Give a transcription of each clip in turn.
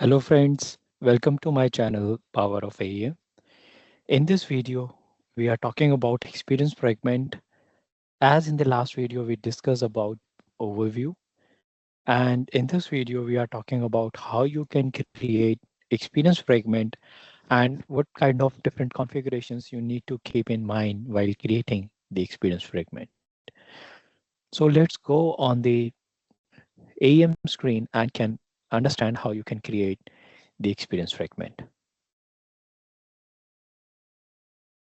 Hello friends, welcome to my channel Power of AEM. In this video, we are talking about experience fragment. As in the last video, we discussed about overview. And in this video, we are talking about how you can create experience fragment and what kind of different configurations you need to keep in mind while creating the experience fragment. So let's go on the AEM screen and can understand how you can create the experience fragment.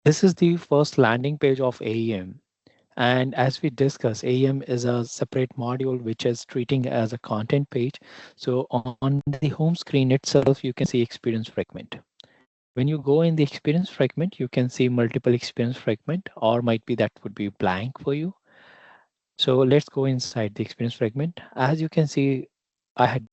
This is the first landing page of AEM. And as we discussed, AEM is a separate module which is treating as a content page. So on the home screen itself, you can see experience fragment. When you go in the experience fragment, you can see multiple experience fragment, or might be that would be blank for you. So let's go inside the experience fragment. As you can see,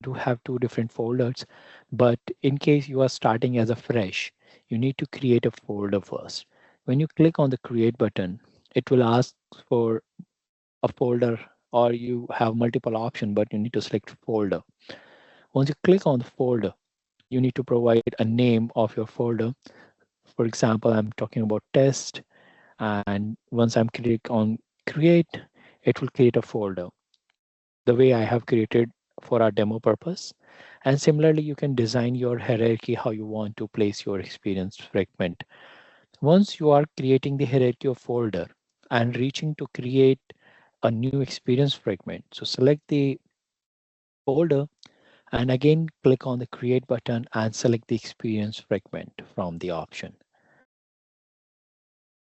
do have two different folders, but in case you are starting as a fresh, you need to create a folder first. When you click on the create button, it will ask for a folder, or you have multiple options, but you need to select folder. Once you click on the folder, you need to provide a name of your folder. For example, I'm talking about test, and once I'm click on create, it will create a folder the way I have created for our demo purpose. And similarly, you can design your hierarchy how you want to place your experience fragment. Once you are creating the hierarchy of folder and reaching to create a new experience fragment, so select the folder and again click on the create button and select the experience fragment from the option.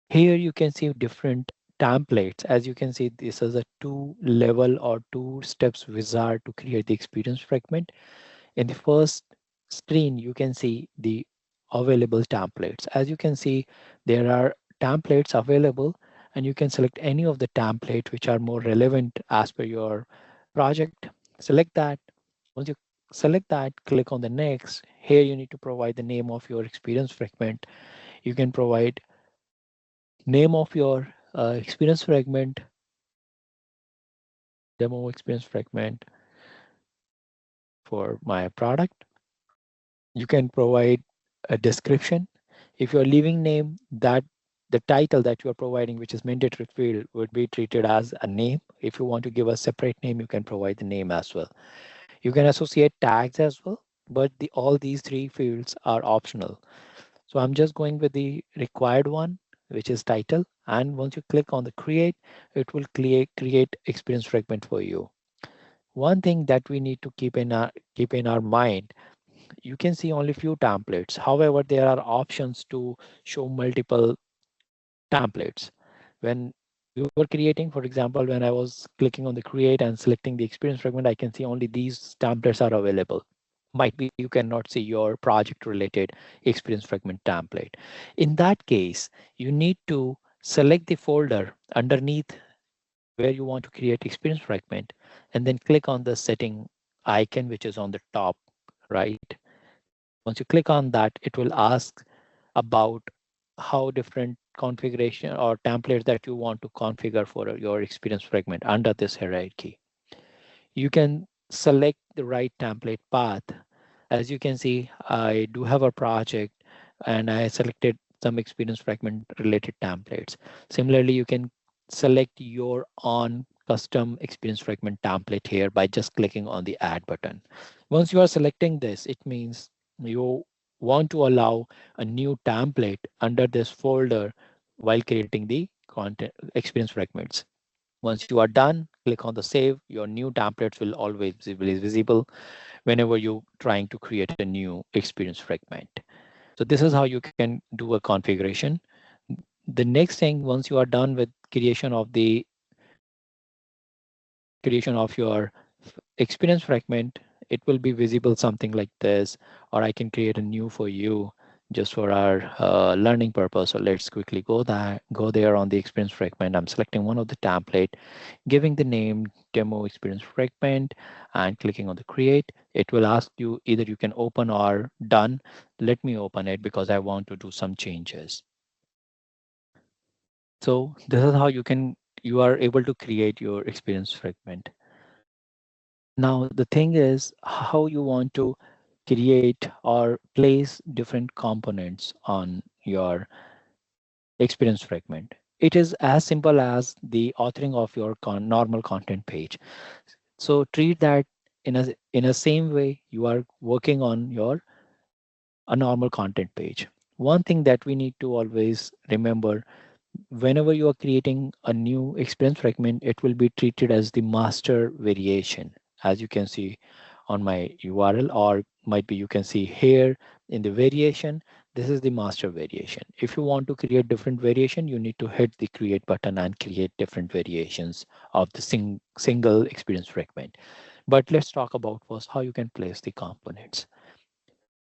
Here you can see different templates. As you can see, this is a two level or two steps wizard to create the experience fragment. In the first screen, you can see the available templates. As you can see, there are templates available and you can select any of the template which are more relevant as per your project. Select that. Once you select that, click on the next. Here you need to provide the name of your experience fragment. You can provide name of your experience fragment, demo experience fragment for my product. You can provide a description. If you're leaving name, that the title that you are providing, which is mandatory field, would be treated as a name. If you want to give a separate name, you can provide the name as well. You can associate tags as well, but all these three fields are optional. So I'm just going with the required one, which is title. And once you click on the create, it will create experience fragment for you. One thing that we need to keep in our mind, you can see only few templates. However, there are options to show multiple templates. When we were creating, for example, when I was clicking on the create and selecting the experience fragment, I can see only these templates are available. Might be you cannot see your project related experience fragment template. In that case, you need to select the folder underneath where you want to create experience fragment and then click on the setting icon, which is on the top right. Once you click on that, it will ask about how different configuration or templates that you want to configure for your experience fragment under this hierarchy. You can select the right template path. As you can see, I do have a project and I selected some experience fragment related templates. Similarly, you can select your own custom experience fragment template here by just clicking on the add button. Once you are selecting this, it means you want to allow a new template under this folder while creating the content experience fragments. Once you are done, click on the save. Your new templates will always be visible whenever you're trying to create a new experience fragment. So this is how you can do a configuration. The next thing, once you are done with creation of your experience fragment, it will be visible something like this, or I can create a new for you just for our learning purpose. So let's quickly go there on the experience fragment. I'm selecting one of the template, giving the name demo experience fragment and clicking on the create. It will ask you either you can open or done. Let me open it because I want to do some changes. So this is how you are able to create your experience fragment. Now the thing is how you want to create or place different components on your experience fragment. It is as simple as the authoring of your normal content page. So treat that in a same way you are working on your a normal content page. One thing that we need to always remember, whenever you are creating a new experience fragment, it will be treated as the master variation. As you can see on my URL, or might be you can see here in the variation, this is the master variation. If you want to create different variation, you need to hit the create button and create different variations of the single experience fragment. But let's talk about first how you can place the components.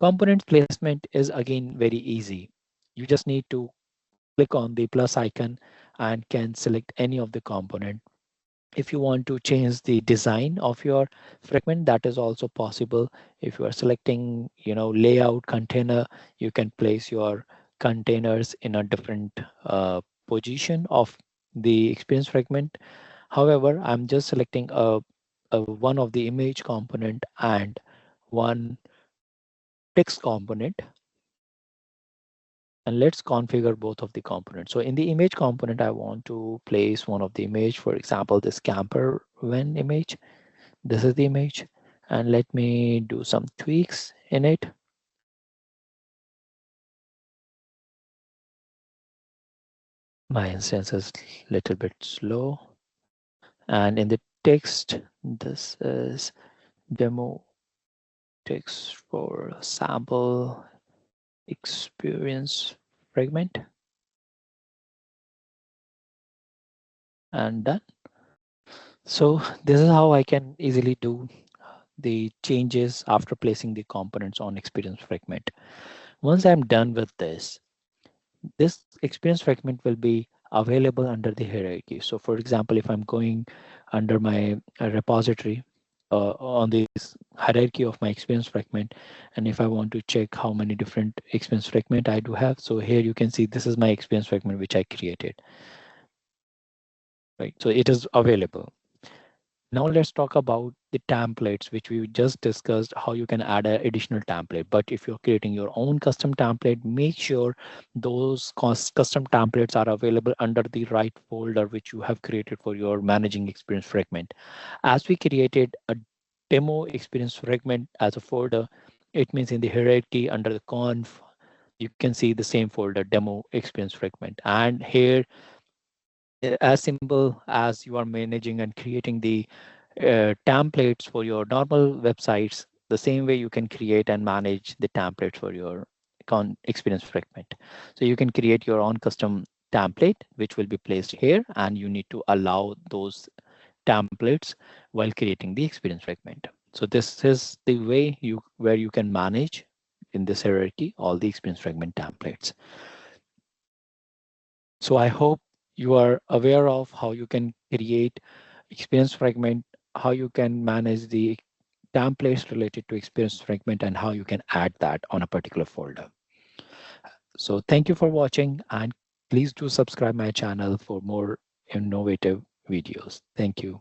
Component placement is again very easy. You just need to click on the plus icon and can select any of the component. If you want to change the design of your fragment, that is also possible. If you are selecting, layout container, you can place your containers in a different position of the experience fragment. However, I'm just selecting a one of the image component and one text component, and let's configure both of the components. So in the image component, I want to place one of the image, for example, this camper van image. This is the image, and let me do some tweaks in it. My instance is a little bit slow. And in the text, this is demo text for sample experience fragment, and done. So this is how I can easily do the changes after placing the components on experience fragment. Once I'm done with this experience fragment will be available under the hierarchy. So for example, if I'm going under my repository on this hierarchy of my experience fragment, and if I want to check how many different experience fragment I do have, so here you can see this is my experience fragment which I created, right? So it is available. Now let's talk about the templates, which we just discussed how you can add an additional template. But if you're creating your own custom template, make sure those custom templates are available under the right folder which you have created for your managing experience fragment. As we created a demo experience fragment as a folder, it means in the hierarchy under the conf, you can see the same folder, demo experience fragment. And here, as simple as you are managing and creating the templates for your normal websites, the same way you can create and manage the templates for your experience fragment. So you can create your own custom template, which will be placed here, and you need to allow those templates while creating the experience fragment. So this is the way where you can manage in this hierarchy all the experience fragment templates. So I hope you are aware of how you can create experience fragment, how you can manage the templates related to experience fragment, and how you can add that on a particular folder. So thank you for watching, and please do subscribe my channel for more innovative videos. Thank you.